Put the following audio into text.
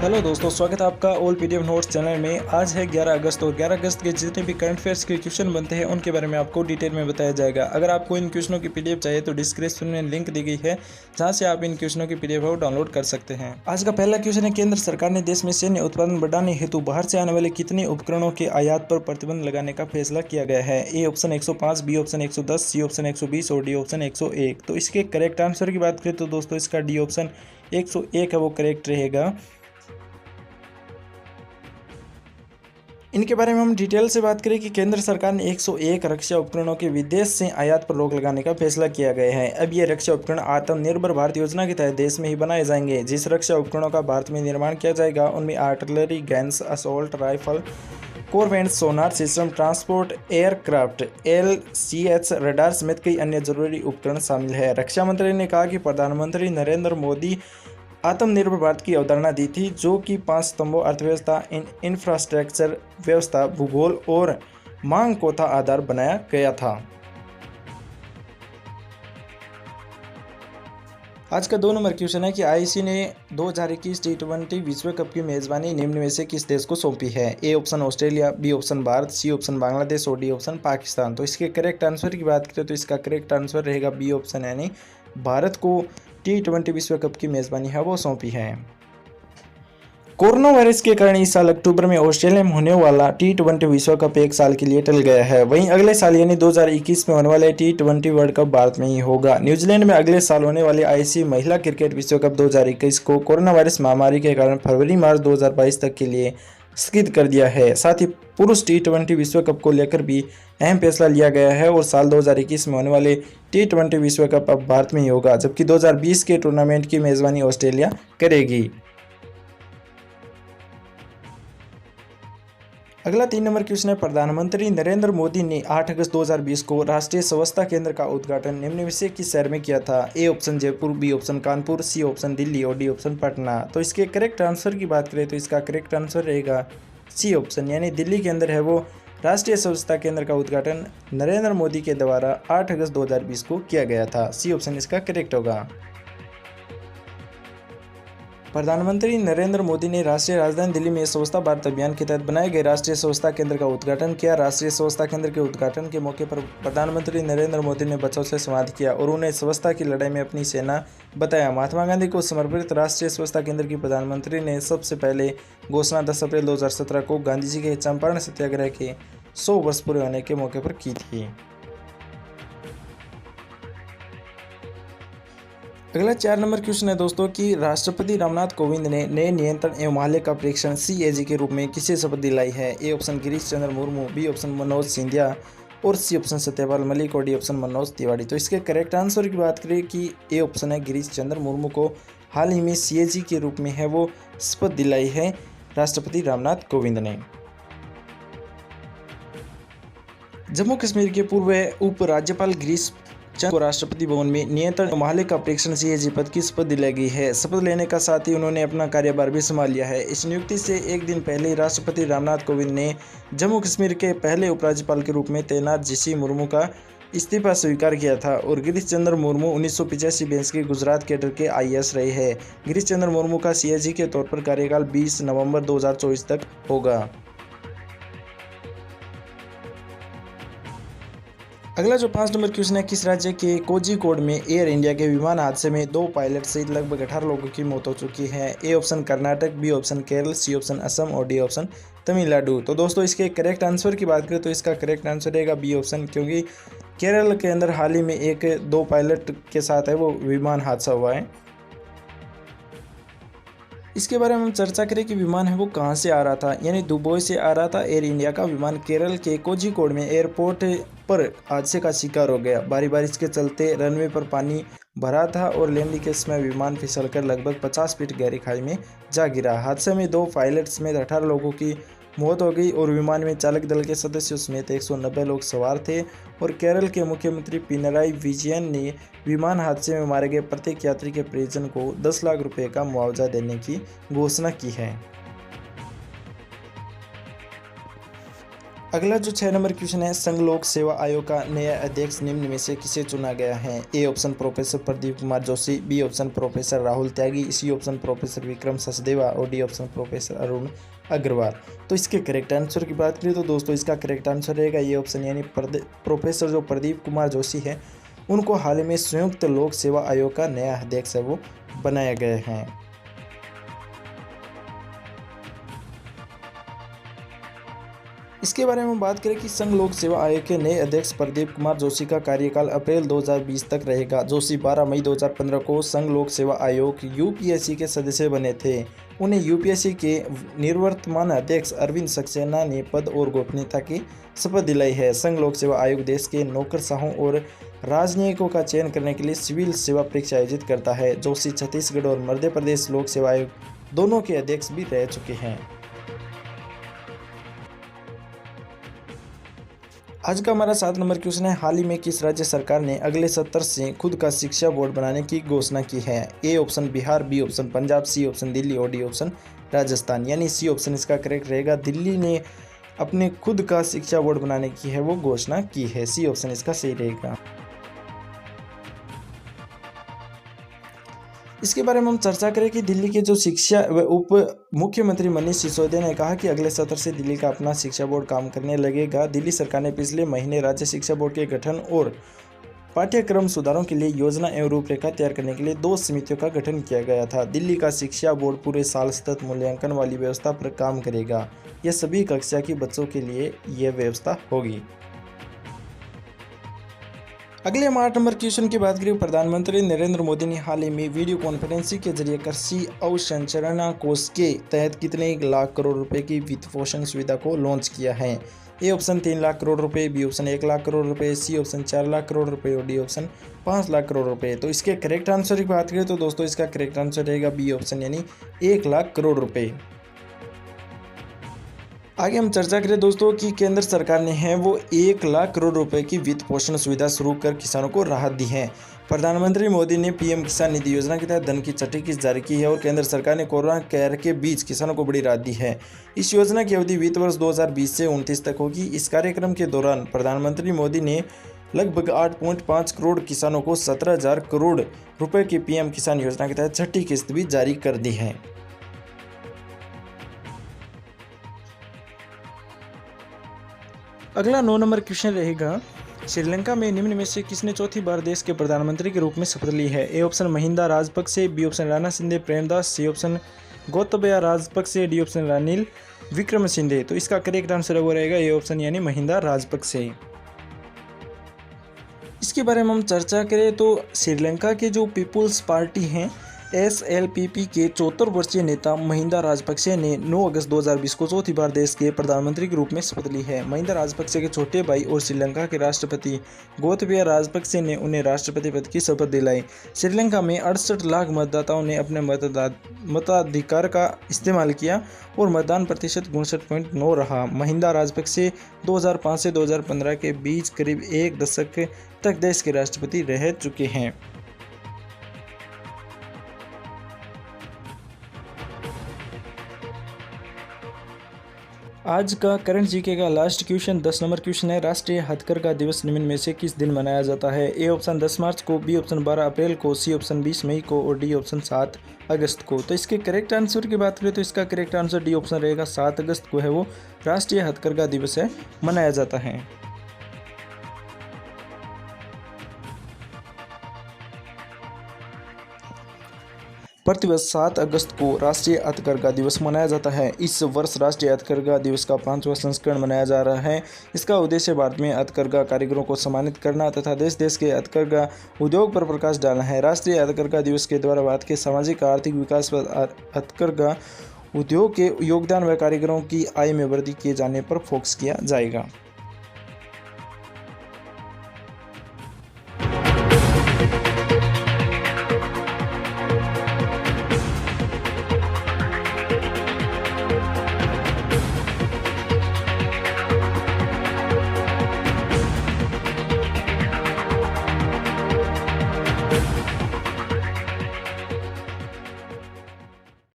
Hello दोस्तों, स्वागत है आपका ऑल पीडीएफ नोट्स चैनल में। आज है 11 अगस्त और 11 अगस्त के जितने भी करंट अफेयर्स के क्वेश्चन बनते हैं उनके बारे में आपको डिटेल में बताया जाएगा। अगर आपको इन क्वेश्चनों की पीडीएफ चाहिए तो डिस्क्रिप्शन में लिंक दी गई है जहां से आप इन क्वेश्चनों की पीडीएफ को डाउनलोड कर सकते हैं। आज का पहला क्वेश्चन है, केंद्र सरकार ने देश में सैन्य उत्पादन बढ़ाने हेतु बाहर से आने वाले कितने उपकरणों के आयात पर प्रतिबंध लगाने का फैसला किया गया है? A option 105, B option 110, C option 120 और डी ऑप्शन 101। तो इसके करेक्ट आंसर की बात करें तो दोस्तों इसका डी ऑप्शन 101 है वो करेक्ट रहेगा। इनके बारे में हम डिटेल से बात करें कि केंद्र सरकार ने 101 रक्षा उपकरणों के विदेश से आयात पर रोक लगाने का फैसला किया गया है। अब ये रक्षा उपकरण आत्मनिर्भर भारत योजना के तहत देश में ही बनाए जाएंगे। जिस रक्षा उपकरणों का भारत में निर्माण किया जाएगा उनमें artillery guns, assault rifle, corvette, sonar system, transport aircraft, LCH radar समेत कई अन्य जरूरी उपकरण शामिल है। रक्षा मंत्री ने कहा कि प्रधानमंत्री नरेंद्र मोदी आत्मनिर्भर भारत की अवधारणा दी थी, जो कि 5 स्तंभों अर्थव्यवस्था, इंफ्रास्ट्रक्चर, व्यवस्था, भूगोल और मांग को था आधार बनाया गया था। आज का 2 नंबर क्वेश्चन है कि आईसीसी ने 2021 T20 विश्व कप की मेजबानी निम्न में से किस देश को सौंपी है? A option Australia, B option Bharat, C option Bangladesh और डी ऑप्शन पाकिस्तान। तो इसके करेक्ट आंसर की बात करें तो इसका करेक्ट आंसर रहेगा बी ऑप्शन, यानी भारत को T20 विश्व कप की मेजबानी है वो सौंपी है। कोरोना वायरस के कारण इस साल अक्टूबर में ऑस्ट्रेलिया में होने वाला T20 विश्व कप एक साल के लिए टल गया है। वहीं अगले साल यानी 2021 में होने वाले T20 वर्ल्ड कप भारत में ही होगा। न्यूजीलैंड में अगले साल होने वाले आईसीसी महिला क्रिकेट विश्व कप 2021 को कोरोना वायरस महामारी के कारण फरवरी-मार्च 2022 तक के लिए स्थगित कर दिया है। साथ ही पुरुष T20 विश्व कप को लेकर भी अहम फैसला लिया गया है और साल 2021 में होने वाले T20 विश्व कप अब भारत में ही होगा, जबकि 2020 के टूर्नामेंट की मेजबानी ऑस्ट्रेलिया करेगी। अगला 3 नंबर क्वेश्चन है, प्रधानमंत्री नरेंद्र मोदी ने 8 अगस्त 2020 को राष्ट्रीय स्वच्छता केंद्र का उद्घाटन निम्न में से किस शहर में किया था? A option Jaipur, B option Kanpur, C option Delhi और डी ऑप्शन पटना। तो इसके करेक्ट आंसर की बात करें तो इसका करेक्ट आंसर रहेगा सी ऑप्शन, यानी दिल्ली के अंदर है वो राष्ट्रीय स्वच्छता केंद्र का उद्घाटन नरेंद्र मोदी के द्वारा 8 अगस्त 2020 को किया गया था। सी ऑप्शन इसका करेक्ट होगा। प्रधानमंत्री नरेंद्र मोदी ने राष्ट्रीय राजधानी दिल्ली में स्वच्छता भारत अभियान के तहत बनाए गए राष्ट्रीय स्वच्छता केंद्र का उद्घाटन किया। राष्ट्रीय स्वच्छता केंद्र के उद्घाटन के मौके पर प्रधानमंत्री नरेंद्र मोदी ने बच्चों से संवाद किया और उन्हें स्वच्छता की लड़ाई में अपनी सेना बताया। महात्मा गांधी को समर्पित राष्ट्रीय स्वच्छता केंद्र की प्रधानमंत्री ने सबसे पहले घोषणा 10 अप्रैल 2017 को गांधी जी के चंपारण सत्याग्रह के 100 वर्ष पूरे होने के मौके पर की थी। अगला 4 नंबर क्वेश्चन है दोस्तों कि राष्ट्रपति रामनाथ कोविंद ने नए नियंत्रण एवं महालेखा परीक्षण CAG के रूप में किसे शपथ दिलाई है? A option Girish Chandra Murmu, B option Manoj Scindia और सी ऑप्शन सत्यपाल मलिक और डी ऑप्शन मनोज तिवारी। तो इसके करेक्ट आंसर की बात करें कि ए ऑप्शन है गिरीश चंद्र मुर्मू को हाल ही में CAG के रूप में है वो शपथ दिलाई है राष्ट्रपति रामनाथ कोविंद ने। जम्मू कश्मीर के पूर्व उप राज्यपाल गिरीश चंद्र को राष्ट्रपति भवन में नियंत्रण महालेखा परीक्षण CAG पद की शपथ दिलाई गई है। शपथ लेने का साथ ही उन्होंने अपना कार्यभार भी संभाल लिया है। इस नियुक्ति से एक दिन पहले ही राष्ट्रपति रामनाथ कोविंद ने जम्मू कश्मीर के पहले उपराज्यपाल के रूप में तैनात GC मुर्मू का इस्तीफा स्वीकार किया था और गिरीश चंद्र मुर्मू 1985 बैच के गुजरात कैडर के IAS रहे हैं। गिरीश चंद्र मुर्मू का CAG के तौर पर कार्यकाल 20 नवंबर 2024 तक होगा। अगला जो 5 नंबर क्वेश्चन है, किस राज्य के कोझिकोड में एयर इंडिया के विमान हादसे में 2 पायलट सहित लगभग 18 लोगों की मौत हो चुकी है? A option Karnataka, B option Kerala, C option Assam और डी ऑप्शन तमिलनाडु। तो दोस्तों इसके करेक्ट आंसर की बात करें तो इसका करेक्ट आंसर रहेगा बी ऑप्शन, क्योंकि केरल के अंदर हाल ही में 2 पायलट के साथ है वो विमान हादसा हुआ है। इसके बारे में हम चर्चा करें कि विमान है वो कहाँ से आ रहा था, यानी दुबई से आ रहा था एयर इंडिया का विमान। केरल के कोझिकोड में एयरपोर्ट पर हादसे का शिकार हो गया। भारी बारिश के चलते रनवे पर पानी भरा था और लैंडिंग के समय विमान फिसलकर लगभग 50 फीट गहरी खाई में जा गिरा। हादसे में 2 पायलट समेत 18 लोगों की मौत हो गई और विमान में चालक दल के सदस्यों समेत 190 लोग सवार थे। और केरल के मुख्यमंत्री पिनराई विजयन ने विमान हादसे में मारे गए प्रत्येक यात्री के परिजन को 10 लाख रुपए का मुआवजा देने की घोषणा की है। अगला जो 6 नंबर क्वेश्चन है, संघ लोक सेवा आयोग का नया अध्यक्ष निम्न में से किसे चुना गया है? A option professor Pradeep Kumar Joshi, B option professor Rahul Tyagi, C option professor Vikram Sachdeva और D option professor Arun Agarwal. तो इसके करेक्ट आंसर की बात करें तो दोस्तों इसका करेक्ट आंसर रहेगा ये ऑप्शन, यानी प्रोफेसर जो प्रदीप कुमार जोशी है उनको हाल ही में संयुक्त लोक सेवा आयोग का नया अध्यक्ष है वो बनाया गया है। इसके बारे में हम बात करें कि संघ लोक सेवा आयोग के नए अध्यक्ष प्रदीप कुमार जोशी का कार्यकाल अप्रैल 2020 तक रहेगा। जोशी 12 मई 2015 को संघ लोक सेवा आयोग यूपीएससी के सदस्य बने थे। उन्हें यूपीएससी के निवर्तमान अध्यक्ष अरविंद सक्सेना ने पद और गोपनीयता की शपथ दिलाई है। संघ लोक सेवा आयोग देश के नौकरशाहों और राजनयिकों का चयन करने के लिए सिविल सेवा परीक्षा आयोजित करता है। जोशी छत्तीसगढ़ और मध्य प्रदेश लोक सेवा आयोग दोनों के अध्यक्ष भी रह चुके हैं। आज का हमारा 7 नंबर क्वेश्चन है, हाल ही में किस राज्य सरकार ने अगले सत्र से खुद का शिक्षा बोर्ड बनाने की घोषणा की है? A option Bihar, B option Punjab, C option Delhi और डी ऑप्शन राजस्थान। यानी सी ऑप्शन इसका करेक्ट रहेगा। दिल्ली ने अपने खुद का शिक्षा बोर्ड बनाने की है वो घोषणा की है। सी ऑप्शन इसका सही रहेगा। इसके बारे में हम चर्चा करें कि दिल्ली के जो शिक्षा व उप मुख्यमंत्री मनीष सिसोदिया ने कहा कि अगले सत्र से दिल्ली का अपना शिक्षा बोर्ड काम करने लगेगा। दिल्ली सरकार ने पिछले महीने राज्य शिक्षा बोर्ड के गठन और पाठ्यक्रम सुधारों के लिए योजना एवं रूपरेखा तैयार करने के लिए 2 समितियों का गठन किया गया था। दिल्ली का शिक्षा बोर्ड पूरे साल सतत मूल्यांकन वाली व्यवस्था पर काम करेगा। यह सभी कक्षा के बच्चों के लिए यह व्यवस्था होगी। अगले हम 8 नंबर क्वेश्चन की बात करें, प्रधानमंत्री नरेंद्र मोदी ने हाल ही में वीडियो कॉन्फ्रेंसिंग के जरिए कृषि अवसंरचना कोष के तहत कितने लाख करोड़ रुपए की वित्त पोषण सुविधा को लॉन्च किया है? ए ऑप्शन 3 लाख करोड़ रुपए, बी ऑप्शन 1 लाख करोड़ रुपए, सी ऑप्शन 4 लाख करोड़ रुपए और डी ऑप्शन 5 लाख करोड़ रुपए। तो इसके करेक्ट आंसर की बात करें तो दोस्तों इसका करेक्ट आंसर रहेगा बी ऑप्शन, यानी 1 लाख करोड़ रुपए। आगे हम चर्चा करें दोस्तों कि केंद्र सरकार ने है वो 1 लाख करोड़ रुपए की वित्त पोषण सुविधा शुरू कर किसानों को राहत दी है। प्रधानमंत्री मोदी ने पीएम किसान निधि योजना के तहत धन की छठी किस्त जारी की है और केंद्र सरकार ने कोरोना कहर के बीच किसानों को बड़ी राहत दी है। इस योजना की अवधि वित्त वर्ष 2020 से 29 तक होगी। इस कार्यक्रम के दौरान प्रधानमंत्री मोदी ने लगभग 8.5 करोड़ किसानों को 17,000 करोड़ रुपए की पीएम किसान योजना के तहत छठी किस्त भी जारी कर दी है। अगला 9 नंबर क्वेश्चन रहेगा, श्रीलंका में निम्न में से किसने चौथी बार देश के प्रधानमंत्री के रूप में शपथ ली है? A option Mahinda Rajapaksa, B option Ranasinghe Premadasa, C option Gotabaya Rajapaksa, D option Ranil Wickremesinghe. तो इसका करेक्ट आंसर वो रहेगा ए ऑप्शन, यानी महिंदा राजपक्षे। इसके बारे में हम चर्चा करें तो श्रीलंका के जो पीपुल्स पार्टी हैं SLPP के 74 वर्षीय नेता महिंदा राजपक्षे ने 9 अगस्त 2020 को चौथी बार देश के प्रधानमंत्री के रूप में शपथ ली है। महिंदा राजपक्षे के छोटे भाई और श्रीलंका के राष्ट्रपति गोतबया राजपक्षे ने उन्हें राष्ट्रपति पद की शपथ दिलाई। श्रीलंका में 68 लाख मतदाताओं ने अपने मताधिकार का इस्तेमाल किया और मतदान प्रतिशत 59.9 रहा। महिंदा राजपक्षे 2005 से 2015 के बीच करीब 1 दशक तक देश के राष्ट्रपति रह चुके हैं। आज का करंट जीके का लास्ट क्वेश्चन 10 नंबर क्वेश्चन है, राष्ट्रीय हथकरघा दिवस निम्न में से किस दिन मनाया जाता है? ए ऑप्शन 10 मार्च को, बी ऑप्शन 12 अप्रैल को, सी ऑप्शन 20 मई को और डी ऑप्शन 7 अगस्त को। तो इसके करेक्ट आंसर की बात करें तो इसका करेक्ट आंसर डी ऑप्शन रहेगा। 7 अगस्त को है वो राष्ट्रीय हथकरघा दिवस है मनाया जाता है। प्रतिवर्ष 7 अगस्त को राष्ट्रीय हथकरघा दिवस मनाया जाता है। इस वर्ष राष्ट्रीय हथकरघा दिवस का 5वां संस्करण मनाया जा रहा है। इसका उद्देश्य भारत में हथकरघा कारीगरों को सम्मानित करना तथा देश देश के हथकरघा उद्योग पर प्रकाश डालना है। राष्ट्रीय हथकरघा दिवस के द्वारा भारत के सामाजिक आर्थिक विकास पर हथकरघा उद्योग के योगदान व कारीगरों की आय में वृद्धि किए जाने पर फोकस किया जाएगा।